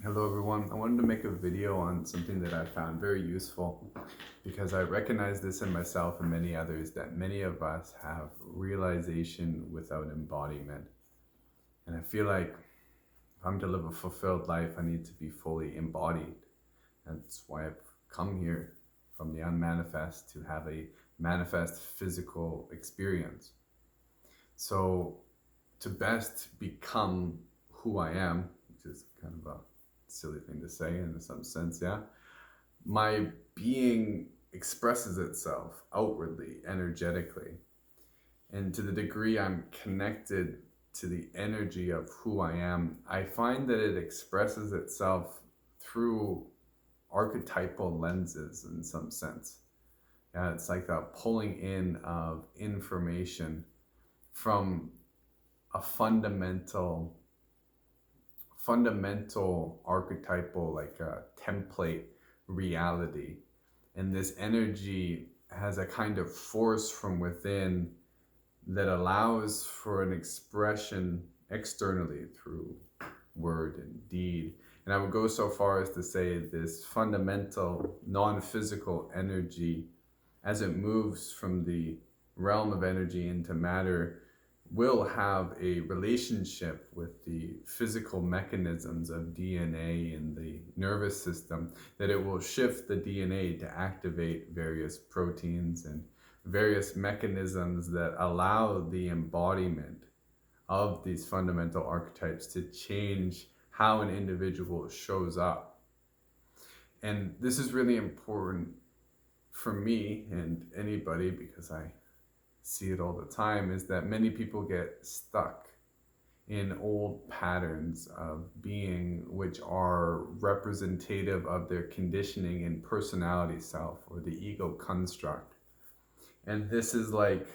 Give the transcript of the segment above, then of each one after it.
Hello everyone. I wanted to make a video on something that I found very useful because I recognize this in myself and many others that many of us have realization without embodiment. And I feel like if I'm to live a fulfilled life, I need to be fully embodied. That's why I've come here from the unmanifest to have a manifest physical experience. So to best become who I am, which is kind of a silly thing to say in some sense, yeah. My being expresses itself outwardly, energetically. And to the degree I'm connected to the energy of who I am, I find that it expresses itself through archetypal lenses in some sense. Yeah, it's like a pulling in of information from a fundamental archetypal, like a template reality. And this energy has a kind of force from within that allows for an expression externally through word and deed. And I would go so far as to say this fundamental non-physical energy, as it moves from the realm of energy into matter, will have a relationship with the physical mechanisms of DNA in the nervous system, that it will shift the DNA to activate various proteins and various mechanisms that allow the embodiment of these fundamental archetypes to change how an individual shows up. And this is really important for me and anybody, because I see it all the time, is that many people get stuck in old patterns of being which are representative of their conditioning and personality self, or the ego construct. And this is like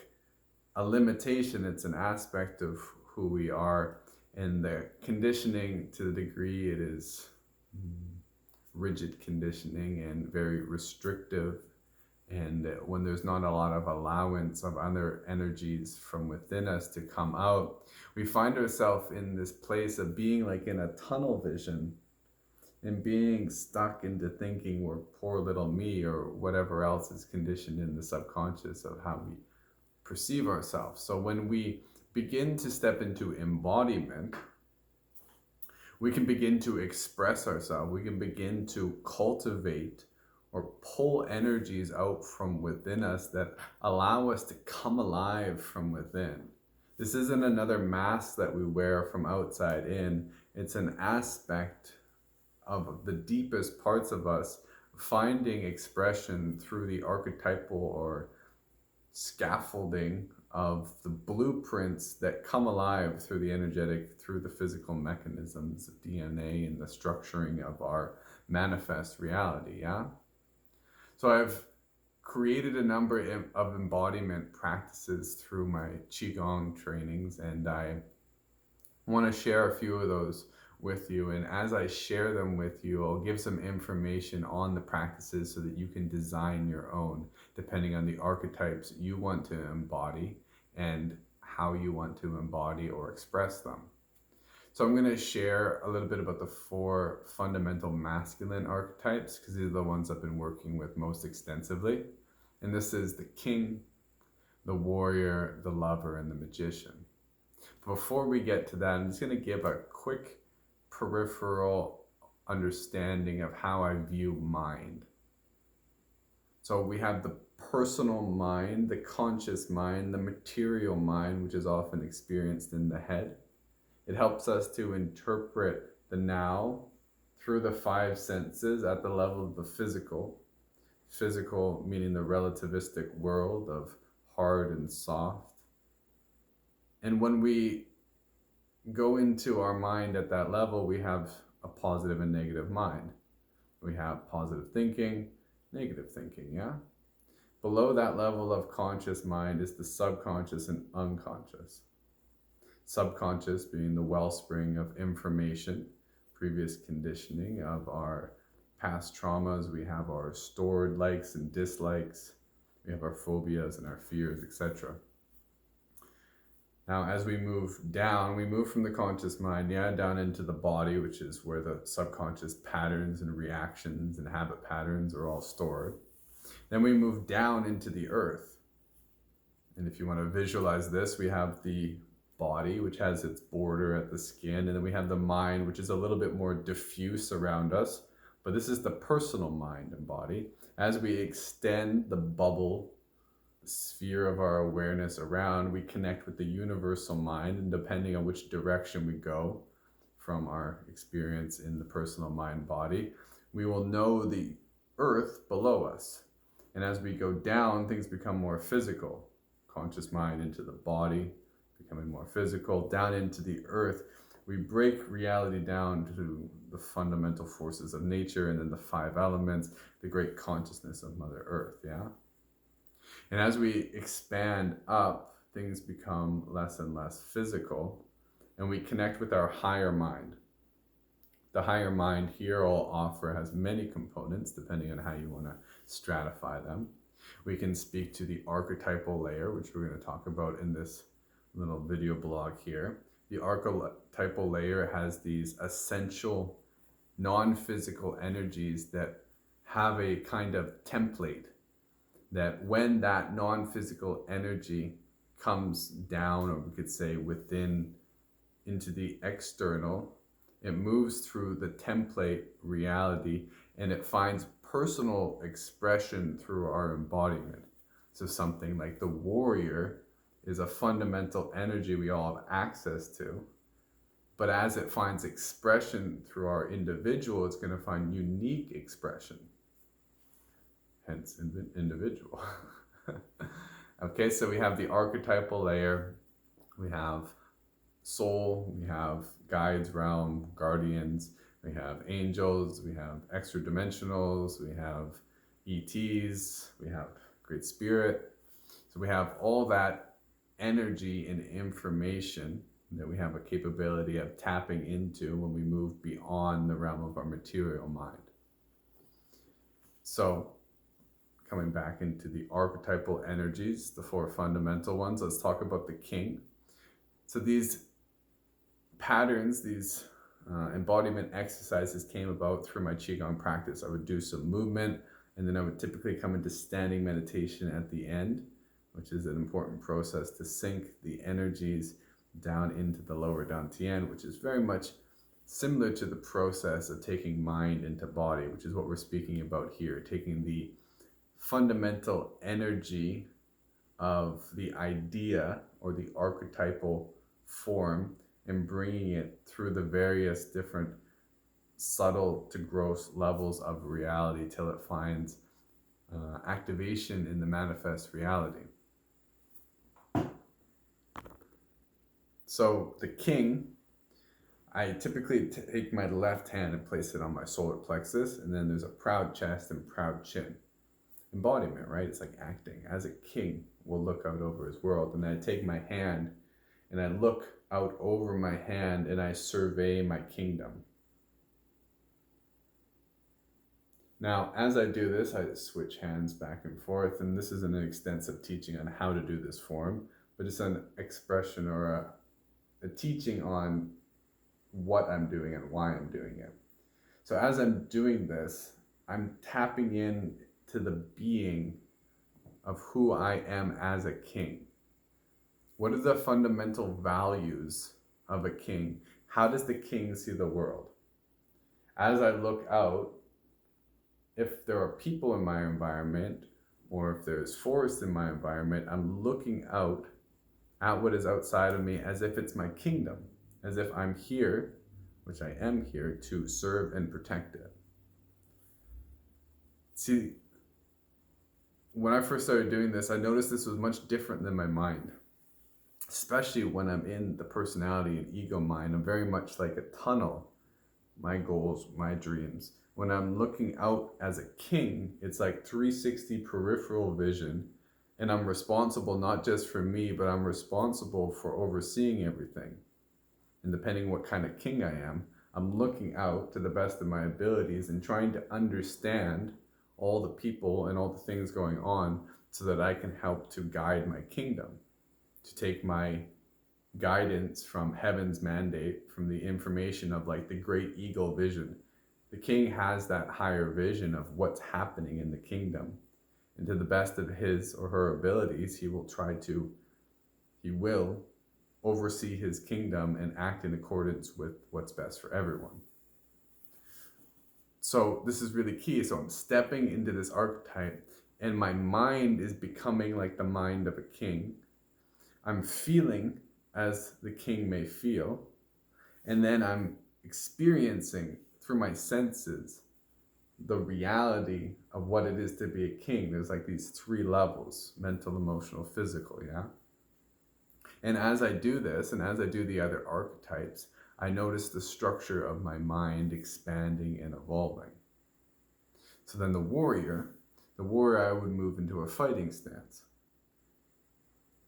a limitation, it's an aspect of who we are, and the conditioning, to the degree it is rigid conditioning and very restrictive, and when there's not a lot of allowance of other energies from within us to come out, we find ourselves in this place of being like in a tunnel vision and being stuck into thinking we're poor little me, or whatever else is conditioned in the subconscious of how we perceive ourselves. So when we begin to step into embodiment, we can begin to express ourselves. We can begin to cultivate or pull energies out from within us that allow us to come alive from within. This isn't another mask that we wear from outside in. It's an aspect of the deepest parts of us finding expression through the archetypal or scaffolding of the blueprints that come alive through the energetic, through the physical mechanisms of DNA and the structuring of our manifest reality, yeah? So I've created a number of embodiment practices through my Qigong trainings, and I want to share a few of those with you. And as I share them with you, I'll give some information on the practices so that you can design your own, depending on the archetypes you want to embody and how you want to embody or express them. So I'm going to share a little bit about the 4 fundamental masculine archetypes, because these are the ones I've been working with most extensively. And this is the king, the warrior, the lover, and the magician. Before we get to that, I'm just going to give a quick peripheral understanding of how I view mind. So we have the personal mind, the conscious mind, the material mind, which is often experienced in the head. It helps us to interpret the now through the 5 senses at the level of the physical. Physical meaning the relativistic world of hard and soft. And when we go into our mind at that level, we have a positive and negative mind. We have positive thinking, negative thinking, yeah? Below that level of conscious mind is the subconscious and unconscious. Subconscious being the wellspring of information, previous conditioning of our past traumas. We have our stored likes and dislikes. We have our phobias and our fears, etc. Now, as we move down, we move from the conscious mind, down into the body, which is where the subconscious patterns and reactions and habit patterns are all stored. Then we move down into the earth. And if you want to visualize this, we have the body, which has its border at the skin, and then we have the mind, which is a little bit more diffuse around us. But this is the personal mind and body. As we extend the bubble, the sphere of our awareness around, we connect with the universal mind, and depending on which direction we go from our experience in the personal mind body, we will know the earth below us. And as we go down, things become more physical. Conscious mind into the body, becoming more physical, down into the earth. We break reality down to the fundamental forces of nature, and then the 5 elements, the great consciousness of Mother Earth, And as we expand up, things become less and less physical, and we connect with our higher mind. The higher mind here, I'll offer, has many components, depending on how you want to stratify them. We can speak to the archetypal layer, which we're going to talk about in this little video blog here. The archetypal layer has these essential non-physical energies that have a kind of template that when that non-physical energy comes down, or we could say within, into the external, it moves through the template reality, and it finds personal expression through our embodiment. So something like the warrior is a fundamental energy we all have access to, but as it finds expression through our individual, it's going to find unique expression, hence individual. Okay, so we have the archetypal layer, we have soul, we have guides, realm, guardians, we have angels, we have extra dimensionals, we have ETs, we have Great Spirit. So we have all that energy and information that we have a capability of tapping into when we move beyond the realm of our material mind. So coming back into the archetypal energies, the 4 fundamental ones, let's talk about the king. So these patterns, these embodiment exercises came about through my Qigong practice. I would do some movement, and then I would typically come into standing meditation at the end, which is an important process to sink the energies down into the lower dantian, which is very much similar to the process of taking mind into body, which is what we're speaking about here, taking the fundamental energy of the idea or the archetypal form and bringing it through the various different subtle to gross levels of reality till it finds activation in the manifest reality. So the king, I typically take my left hand and place it on my solar plexus, and then there's a proud chest and proud chin. Embodiment, right? It's like acting. As a king will look out over his world, and then I take my hand and I look out over my hand and I survey my kingdom. Now, as I do this, I switch hands back and forth, and this isn't an extensive teaching on how to do this form, but it's an expression or a teaching on what I'm doing and why I'm doing it. So as I'm doing this, I'm tapping in to the being of who I am as a king. What are the fundamental values of a king? How does the king see the world? As I look out, if there are people in my environment, or if there's forest in my environment, I'm looking out at what is outside of me as if it's my kingdom, as if I'm here, which I am here, to serve and protect it. See, when I first started doing this, I noticed this was much different than my mind. Especially when I'm in the personality and ego mind, I'm very much like a tunnel, my goals, my dreams. When I'm looking out as a king, it's like 360 peripheral vision, and I'm responsible not just for me, but I'm responsible for overseeing everything. And depending what kind of king I am, I'm looking out to the best of my abilities and trying to understand all the people and all the things going on so that I can help to guide my kingdom, to take my guidance from heaven's mandate, from the information of like the great eagle vision. The king has that higher vision of what's happening in the kingdom. And to the best of his or her abilities, he will oversee his kingdom and act in accordance with what's best for everyone. So this is really key. So I'm stepping into this archetype and my mind is becoming like the mind of a king. I'm feeling as the king may feel. And then I'm experiencing through my senses the reality of what it is to be a king. There's like these 3 levels: mental, emotional, physical, yeah? And as I do this, and as I do the other archetypes, I notice the structure of my mind expanding and evolving. So then the warrior, I would move into a fighting stance.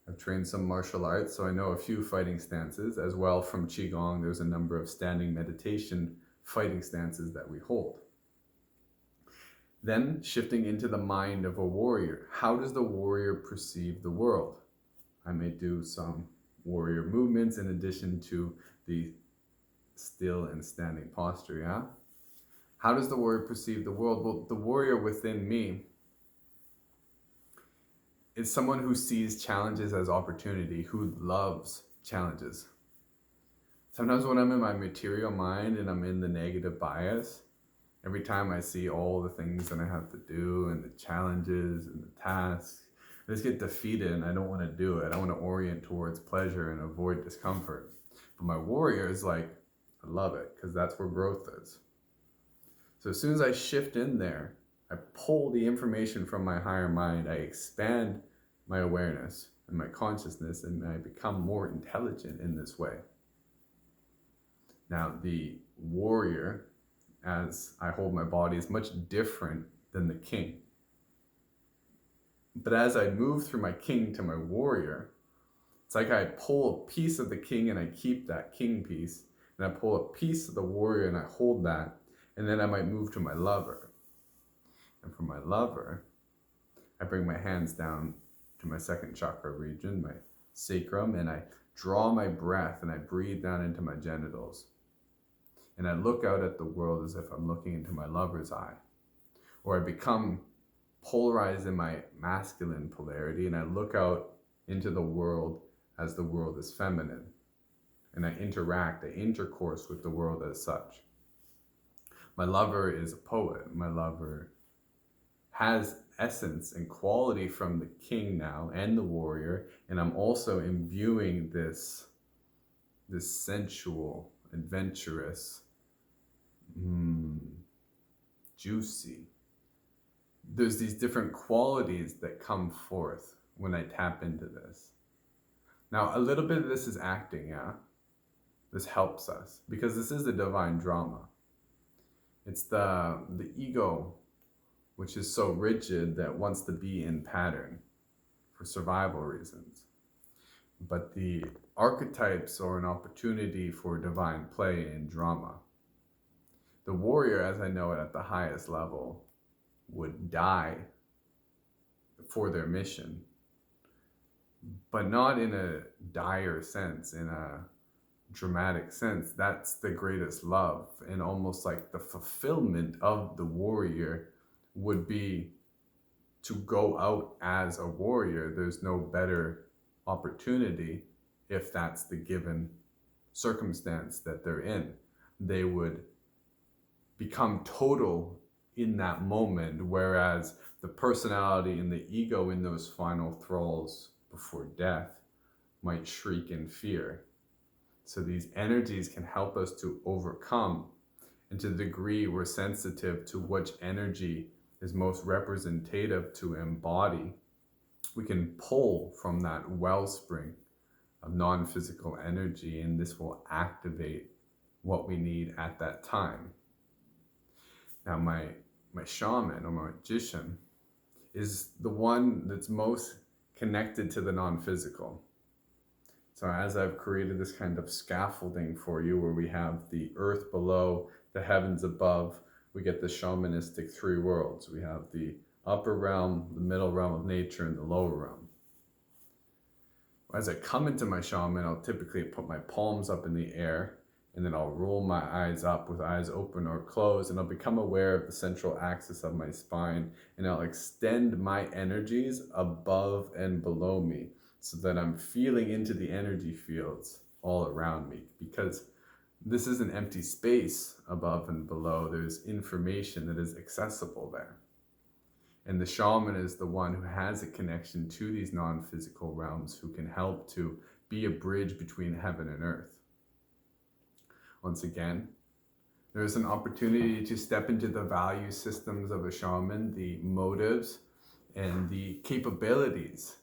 I've trained some martial arts, so I know a few fighting stances. As well, from Qigong, there's a number of standing meditation fighting stances that we hold. Then shifting into the mind of a warrior. How does the warrior perceive the world? I may do some warrior movements in addition to the still and standing posture, yeah? How does the warrior perceive the world? Well, the warrior within me is someone who sees challenges as opportunity, who loves challenges. Sometimes when I'm in my material mind and I'm in the negative bias, every time I see all the things that I have to do and the challenges and the tasks, I just get defeated and I don't want to do it. I want to orient towards pleasure and avoid discomfort. But my warrior is like, I love it, because that's where growth is. So as soon as I shift in there, I pull the information from my higher mind, I expand my awareness and my consciousness, and I become more intelligent in this way. Now, the warrior, as I hold my body, is much different than the king. But as I move through my king to my warrior, it's like I pull a piece of the king and I keep that king piece, and I pull a piece of the warrior and I hold that, and then I might move to my lover. And from my lover, I bring my hands down to my second chakra region, my sacrum, and I draw my breath and I breathe down into my genitals. And I look out at the world as if I'm looking into my lover's eye. Or I become polarized in my masculine polarity and I look out into the world as the world is feminine. And I intercourse with the world as such. My lover is a poet. My lover has essence and quality from the king now and the warrior, and I'm also imbuing this sensual, adventurous, juicy. There's these different qualities that come forth when I tap into this. Now, a little bit of this is acting, yeah? This helps us because this is the divine drama. It's the ego, which is so rigid that wants to be in pattern for survival reasons. But the archetypes are an opportunity for divine play and drama. The warrior, as I know it at the highest level, would die for their mission, but not in a dire sense, in a dramatic sense. That's the greatest love, and almost like the fulfillment of the warrior would be to go out as a warrior. There's no better opportunity if that's the given circumstance that they're in. They would become total in that moment, whereas the personality and the ego in those final thralls before death might shriek in fear. So these energies can help us to overcome, and to the degree we're sensitive to which energy is most representative to embody, we can pull from that wellspring of non-physical energy, and this will activate what we need at that time. Now, my shaman or my magician is the one that's most connected to the non-physical. So as I've created this kind of scaffolding for you where we have the earth below, the heavens above, we get the shamanistic 3 worlds. We have the upper realm, the middle realm of nature, and the lower realm. As I come into my shaman, I'll typically put my palms up in the air, and then I'll roll my eyes up with eyes open or closed, and I'll become aware of the central axis of my spine, and I'll extend my energies above and below me so that I'm feeling into the energy fields all around me, because this is an empty space above and below. There's information that is accessible there. And the shaman is the one who has a connection to these non-physical realms, who can help to be a bridge between heaven and earth. Once again, there's an opportunity to step into the value systems of a shaman, the motives and the capabilities.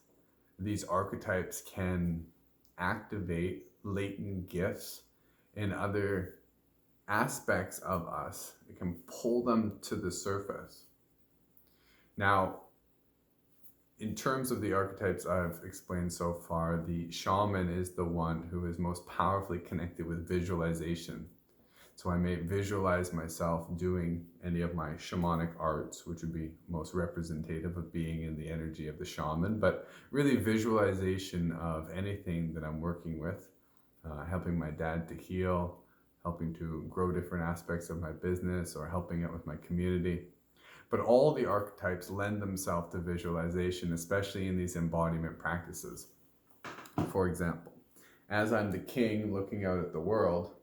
These archetypes can activate latent gifts and other aspects of us. It can pull them to the surface. Now, in terms of the archetypes I've explained so far, the shaman is the one who is most powerfully connected with visualization. So I may visualize myself doing any of my shamanic arts, which would be most representative of being in the energy of the shaman, but really visualization of anything that I'm working with, helping my dad to heal, helping to grow different aspects of my business, or helping out with my community. But all the archetypes lend themselves to visualization, especially in these embodiment practices. For example, as I'm the king looking out at the world,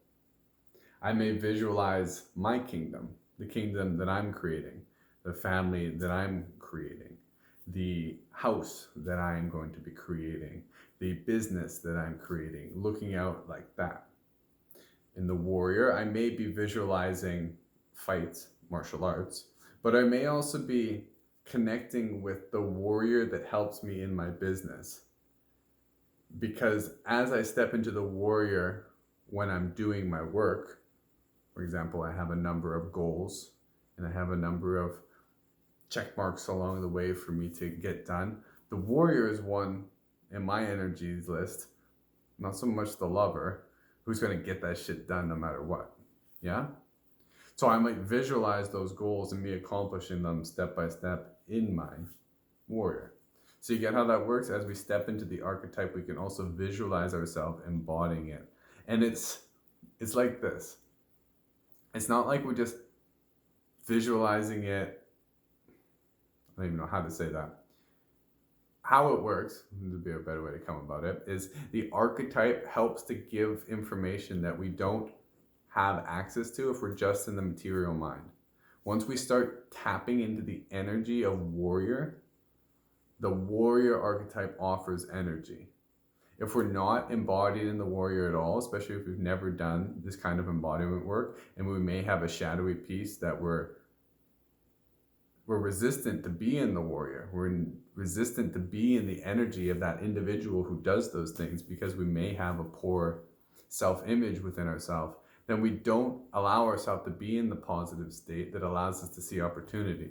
I may visualize my kingdom, the kingdom that I'm creating, the family that I'm creating, the house that I am going to be creating, the business that I'm creating, looking out like that. In the warrior, I may be visualizing fights, martial arts, but I may also be connecting with the warrior that helps me in my business. Because as I step into the warrior when I'm doing my work, for example, I have a number of goals and I have a number of check marks along the way for me to get done. The warrior is one in my energies list, not so much the lover, who's going to get that shit done no matter what. Yeah? So I might visualize those goals and me accomplishing them step by step in my warrior. So you get how that works? As we step into the archetype, we can also visualize ourselves embodying it. And it's like this. It's not like we're just visualizing it. I don't even know how to say that. How it works, there'd be a better way to come about it, is the archetype helps to give information that we don't have access to if we're just in the material mind. Once we start tapping into the energy of warrior, the warrior archetype offers energy. If we're not embodied in the warrior at all, especially if we've never done this kind of embodiment work, and we may have a shadowy piece that we're resistant to be in the warrior. We're resistant to be in the energy of that individual who does those things because we may have a poor self-image within ourselves. Then we don't allow ourselves to be in the positive state that allows us to see opportunity.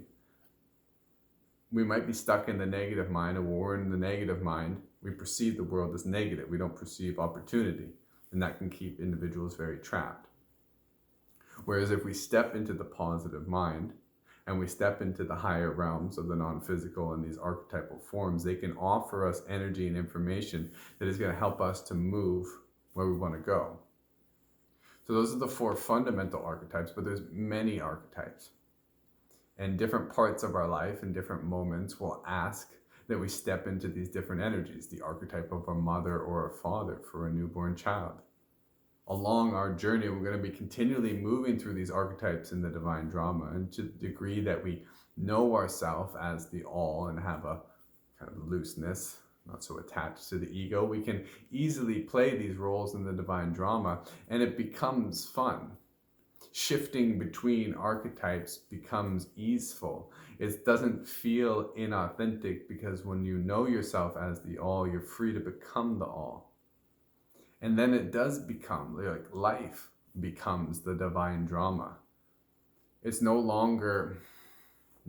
We might be stuck in the negative mind, and when we're in the negative mind, we perceive the world as negative. We don't perceive opportunity, and that can keep individuals very trapped. Whereas if we step into the positive mind, and we step into the higher realms of the non-physical and these archetypal forms, they can offer us energy and information that is going to help us to move where we want to go. So those are the 4 fundamental archetypes, but there's many archetypes. And different parts of our life and different moments will ask that we step into these different energies, the archetype of a mother or a father for a newborn child. Along our journey, we're going to be continually moving through these archetypes in the divine drama, and to the degree that we know ourselves as the all and have a kind of looseness, not so attached to the ego, we can easily play these roles in the divine drama, and it becomes fun. Shifting between archetypes becomes easeful. It doesn't feel inauthentic, because when you know yourself as the all, you're free to become the all. And then it does become, like, life becomes the divine drama. It's no longer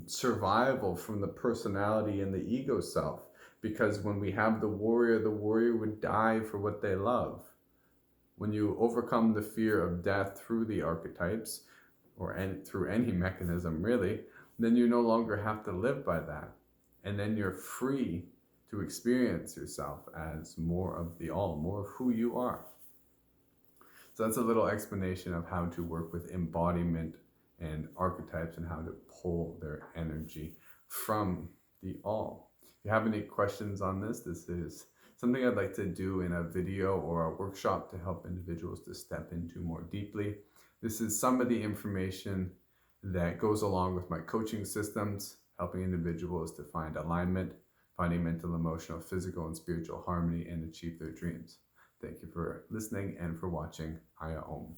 survival from the personality and the ego self, because when we have the warrior would die for what they love. When you overcome the fear of death through the archetypes, or through any mechanism really, then you no longer have to live by that. And then you're free to experience yourself as more of the all, more of who you are. So that's a little explanation of how to work with embodiment and archetypes and how to pull their energy from the all. If you have any questions on this is something I'd like to do in a video or a workshop to help individuals to step into more deeply. This is some of the information that goes along with my coaching systems, helping individuals to find alignment, finding mental, emotional, physical, and spiritual harmony, and achieve their dreams. Thank you for listening and for watching. Aya Om.